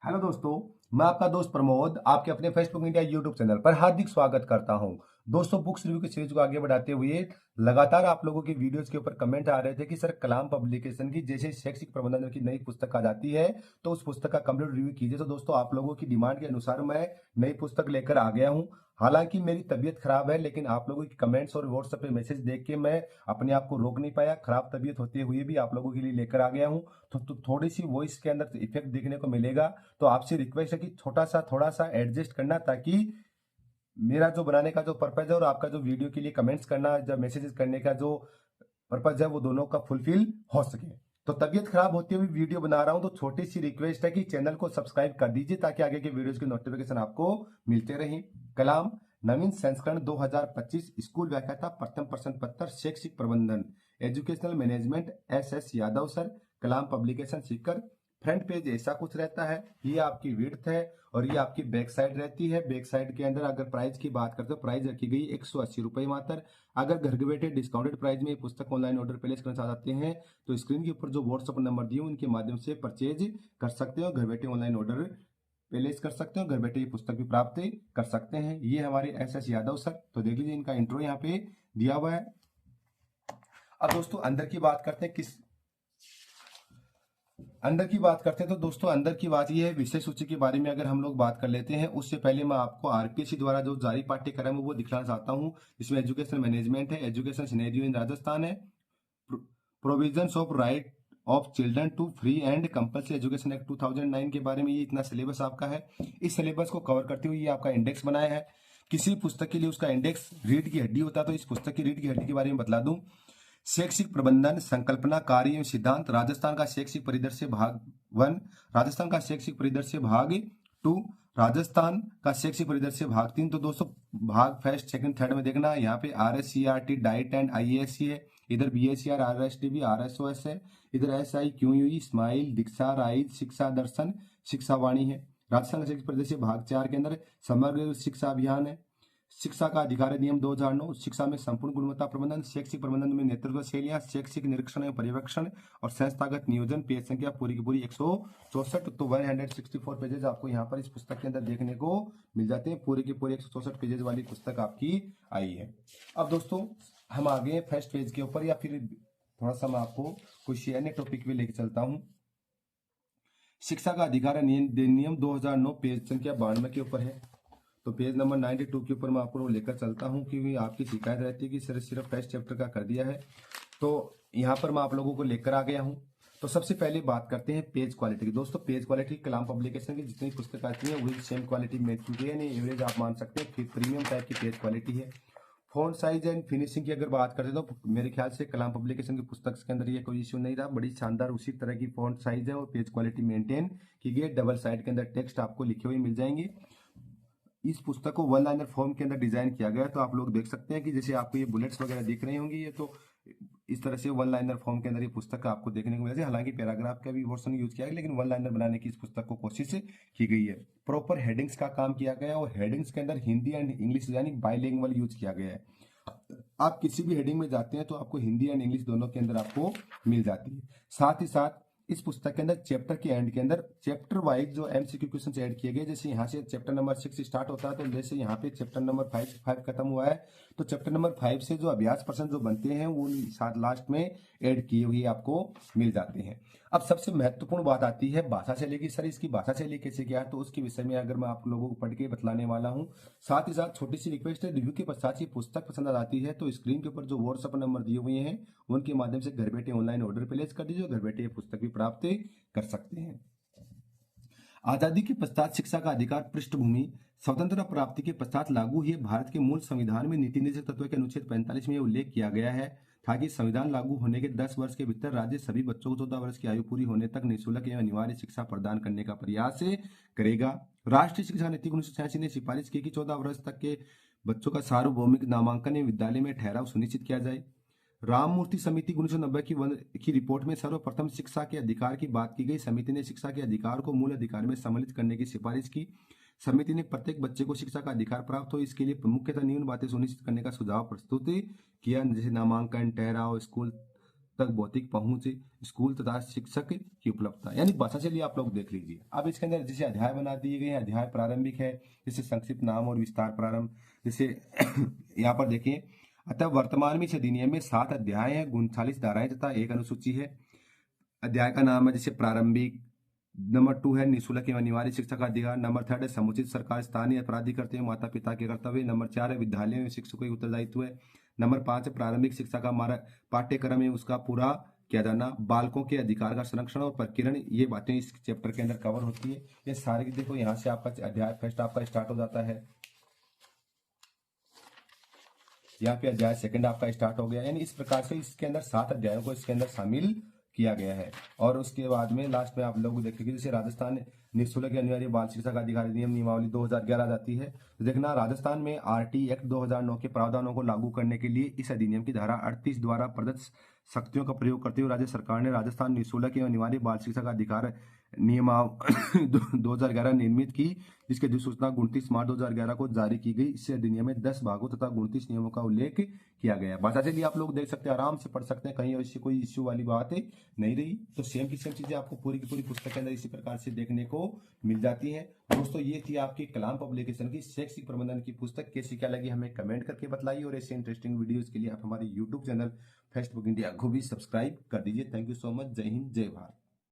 Hello दोस्तों। मैं आपका दोस्त प्रमोद आपके अपने फेसबुक इंडिया यूट्यूब चैनल पर हार्दिक स्वागत करता हूं। दोस्तों, बुक्स रिव्यू की सीरीज को आगे बढ़ाते हुए लगातार आप लोगों की वीडियोस के ऊपर कमेंट आ रहे थे कि सर कलाम पब्लिकेशन की जैसे शैक्षिक प्रबंधन की नई पुस्तक आ जाती है तो उस पुस्तक का कंप्लीट रिव्यू कीजिए। तो दोस्तों, आप लोगों की डिमांड के अनुसार मैं नई पुस्तक लेकर आ गया हूं। हालांकि मेरी तबीयत खराब है, लेकिन आप लोगों की कमेंट्स और व्हाट्सएप पे मैसेज देख के मैं अपने आप को रोक नहीं पाया। खराब तबीयत होते हुए भी आप लोगों के लिए लेकर आ गया हूं। तो थोड़ी सी वॉइस के अंदर इफेक्ट देखने को मिलेगा। तो आपसे रिक्वेस्ट है कि थोड़ा सा एडजस्ट करना, ताकि मेरा जो बनाने का जो पर्पज है और आपका जो वीडियो के लिए कमेंट्स करना, जब मैसेजेस करने का जो पर्पज है, वो दोनों का फुलफिल हो सके। तो तबीयत खराब होती हुई वीडियो बना रहा हूं, तो छोटी सी रिक्वेस्ट है कि चैनल को सब्सक्राइब कर दीजिए ताकि आगे के वीडियोस की नोटिफिकेशन आपको मिलते रहे। कलाम नवीन संस्करण 2025 स्कूल व्याख्याता प्रथम प्रश्न पत्र शैक्षिक प्रबंधन educational management S Yadav sir, Kalam publication Sikar. Front page ऐसा कुछ रहता है, ये आपकी विड्थ है और ये आपकी बैक साइड रहती है। बैक साइड के अंदर अगर प्राइस की बात करते हो, प्राइस रखी गई 180 रुपए मात्र। अगर घर बैठे डिस्काउंटेड प्राइस में ये पुस्तक ऑनलाइन ऑर्डर प्लेस करना चाहते हैं तो स्क्रीन के ऊपर जो व्हाट्सएप नंबर दिए उनके माध्यम से परचेज कर सकते हो। घर बैठे ऑनलाइन ऑर्डर प्लेस कर सकते हो, घर बैठे ये पुस्तक भी प्राप्त कर सकते हैं। ये हमारे एस यादव सर। तो देख लीजिए, इनका इंट्रो यहाँ पे दिया हुआ है। अब दोस्तों अंदर की बात करते हैं। अंदर की बात करते हैं तो दोस्तों अंदर की बात यह है, विषय सूची के बारे में अगर हम लोग बात कर लेते हैं, उससे पहले मैं आपको आरपीएससी द्वारा जो जारी पाठ्यक्रम है वो दिखलाना चाहता हूँ। इसमें एजुकेशन मैनेजमेंट है, एजुकेशन सिनेरियो इन राजस्थान है, provisions of right of children to free and compulsory education act 2009 के बारे में ये इतना सिलेबस आपका है। इस सिलेबस को कवर करते हुए ये आपका इंडेक्स बनाया है। किसी पुस्तक के लिए उसका इंडेक्स रीढ़ की हड्डी होता है, तो इस पुस्तक की रीढ़ की हड्डी के बारे में बतला दूं। शैक्षिक प्रबंधन संकल्पना कार्य एवं सिद्धांत, राजस्थान का शैक्षिक परिदृश्य भाग 1, राजस्थान का शैक्षिक परिदृश्य भाग 2, राजस्थान का शैक्षिक परिदृश्य भाग 3। तो दोस्तों भाग फर्स्ट सेकंड थर्ड में देखना, यहाँ पे RSCRT डाइट एंड IASC है, इधर BSCR RSTB RSOS है, इधर SIQUE स्माइल दीक्षा राइज शिक्षा दर्शन शिक्षा वाणी है। राजस्थान का शैक्षिक परिदृश्य भाग 4 के अंदर समग्र शिक्षा अभियान है, शिक्षा का अधिकार अधिनियम 2009, शिक्षा में संपूर्ण गुणवत्ता प्रबंधन, शैक्षिक प्रबंधन में नेतृत्व शैलियां, शैक्षिक निरीक्षण एवं पर्यवेक्षण और संस्थागत नियोजन। पेज संख्या पूरी की पूरी 164। तो 164 पेजेस आपको यहाँ पर इस पुस्तक के अंदर देखने को मिल जाते हैं। पूरी की पूरी 164 पेजेस वाली पुस्तक आपकी आई है। अब दोस्तों हम आगे फर्स्ट पेज के ऊपर, या फिर थोड़ा सा मैं आपको कुछ अन्य टॉपिक भी लेके चलता हूँ। शिक्षा का अधिकार अधिनियम 2009 पेज संख्या 92 के ऊपर है। तो पेज नंबर 92 के ऊपर मैं आपको लेकर चलता हूँ, क्योंकि आपकी शिकायत रहती है कि सर सिर्फ फर्स्ट चैप्टर का कर दिया है। तो यहाँ पर मैं आप लोगों को लेकर आ गया हूँ। तो सबसे पहले बात करते हैं पेज क्वालिटी की। दोस्तों पेज क्वालिटी कलाम पब्लिकेशन की जितनी पुस्तक आती है वही सेम क्वालिटी में चुकी है, नहीं एवरेज आप मान सकते हैं, फिर प्रीमियम टाइप की पेज क्वालिटी है। फॉन्ट साइज एंड फिनिशिंग की अगर बात करें तो मेरे ख्याल से कलाम पब्लिकेशन की पुस्तक के अंदर ये कोई इश्यू नहीं रहा। बड़ी शानदार उसी तरह की फॉन्ट साइज है और पेज क्वालिटी मेंटेन की गई। डबल साइड के अंदर टेक्स्ट आपको लिखे हुए मिल जाएंगे। इस पुस्तक को वन लाइनर फॉर्म के अंदर डिजाइन किया गया है। तो आप लोग देख सकते हैं कि जैसे आपको ये बुलेट्स वगैरह दिख रही होंगी, ये तो इस तरह से वन लाइनर फॉर्म के अंदर ये पुस्तक आपको देखने को मिलेगी। हालांकि पैराग्राफ का भी वर्जन यूज किया गया, लेकिन वन लाइनर बनाने की इस पुस्तक को कोशिश की गई है। प्रॉपर हेडिंग्स का काम किया गया है और हेडिंग्स के अंदर हिंदी एंड इंग्लिश यानी बाइलिंगुअल यूज किया गया है। आप किसी भी हेडिंग में जाते हैं तो आपको हिंदी एंड इंग्लिश दोनों के अंदर आपको मिल जाती है। साथ ही साथ इस पुस्तक के अंदर चैप्टर के एंड के अंदर चैप्टर वाइज जो MCQ क्वेश्चन ऐड किए गए, जैसे यहाँ से चैप्टर नंबर 6 स्टार्ट होता है, तो जैसे यहाँ पे चैप्टर नंबर 5 खत्म हुआ है, तो चैप्टर नंबर 5 से जो अभ्यास प्रश्न जो बनते हैं वो साथ लास्ट में ऐड किए हुए आपको मिल जाते हैं। अब सबसे महत्वपूर्ण बात आती है भाषा शैली की। सर इसकी भाषा शैली कैसे क्या है, तो उसके विषय में अगर मैं आप लोगों को पढ़ के बतलाने वाला हूँ। साथ ही साथ छोटी सी रिक्वेस्ट है, रिव्यू के पश्चात ये पुस्तक पसंद आ जाती है तो स्क्रीन के ऊपर जो व्हाट्सएप नंबर दिए हुए हैं उनके माध्यम से घर बैठे ऑनलाइन ऑर्डर प्लेस कर दीजिए, घर बैठे ये पुस्तक भी प्राप्त कर सकते हैं। आजादी के पश्चात शिक्षा का अधिकार पृष्ठभूमि। स्वतंत्रता प्राप्ति के पश्चात लागू हुए भारत के मूल संविधान में नीति निर्देशक तत्व के अनुच्छेद 45 में यह उल्लेख किया गया है था कि संविधान लागू होने के 10 वर्ष के भीतर राज्य सभी बच्चों को 14 वर्ष की आयु पूरी होने तक निःशुल्क एवं अनिवार्य शिक्षा प्रदान करने का प्रयास करेगा। राष्ट्रीय शिक्षा नीति 1986 ने सिफारिश की कि 14 वर्ष तक के बच्चों का सार्वभौमिक नामांकन एवं विद्यालय में ठहराव सुनिश्चित किया जाए। राममूर्ति समिति 1990 की रिपोर्ट में सर्वप्रथम शिक्षा के अधिकार की बात की गई। समिति ने शिक्षा के अधिकार को मूल अधिकार में सम्मिलित करने की सिफारिश की। समिति ने प्रत्येक बच्चे को शिक्षा का अधिकार प्राप्त हो इसके लिए मुख्यतः निम्न बातें सुनिश्चित करने का सुझाव प्रस्तुत किया, जैसे नामांकन, ठहराव, स्कूल तक भौतिक पहुंच, स्कूल तथा शिक्षक की उपलब्धता, यानी भाषा शैली आप लोग देख लीजिए। अब इसके अंदर जैसे अध्याय बना दिए गए हैं, अध्याय प्रारंभिक है, जैसे संक्षिप्त नाम और विस्तार प्रारंभ, जैसे यहाँ पर देखिए, अतः वर्तमान में इस अधिनियम में 7 अध्याय हैं, 39 धाराएं तथा एक अनुसूची है। अध्याय का नाम है जैसे प्रारंभिक। नंबर 2 है निःशुल्क एवं अनिवार्य शिक्षा का अधिकार। नंबर 3 है समुचित सरकार स्थानीय अपराधी करते हैं माता पिता के कर्तव्य। नंबर 4 है विद्यालयों में शिक्षकों के उत्तरदायित्व है। नंबर 5 है प्रारंभिक शिक्षा का पाठ्यक्रम है उसका पूरा किया जाना। बालकों के अधिकार का संरक्षण और प्रकीर्णन, ये बातें इस चैप्टर के अंदर कवर होती है। ये सारी देखो, यहाँ से आपका अध्याय फर्स्ट आपका स्टार्ट हो जाता है, यहाँ पे अध्याय सेकंड आपका स्टार्ट हो गया। यानी इस प्रकार से इसके अंदर 7 अध्यायों को इसके अंदर शामिल किया गया है। और उसके बाद में लास्ट में आप लोग देखेंगे जैसे राजस्थान निःशुल्क अनिवार्य बाल शिक्षा का अधिकार अधिनियम नियमावली 2011 जाती है। तो देखना, राजस्थान में आरटी एक्ट 2009 के प्रावधानों को लागू करने के लिए इस अधिनियम की धारा 38 द्वारा प्रदत्त शक्तियों का प्रयोग करते हुए राज्य सरकार ने राजस्थान निःशुल्क एवं अनिवार्य बाल शिक्षा का अधिकार नियमाव 2011 निर्मित की, जिसकी अधिसूचना 29 मार्च 2011 को जारी की गई। इससे अधिनियम में 10 भागों तथा 29 नियमों का उल्लेख किया गया। भाषा शैली आप लोग देख सकते हैं, आराम से पढ़ सकते हैं, कहीं ऐसी कोई इश्यू वाली बात नहीं रही। तो सेम की सेम चीजें आपको पूरी की पूरी पुस्तक के अंदर इसी प्रकार से देखने को मिल जाती हैं। दोस्तों, ये थी आपकी कलाम पब्लिकेशन की शैक्षिक प्रबंधन की पुस्तक। कैसी क्या लगी हमें कमेंट करके बताइए, और ऐसे इंटरेस्टिंग वीडियोज के लिए आप हमारे यूट्यूब चैनल फेसबुक इंडिया को भी सब्सक्राइब कर दीजिए। Thank you so much. जय हिंद, जय भारत।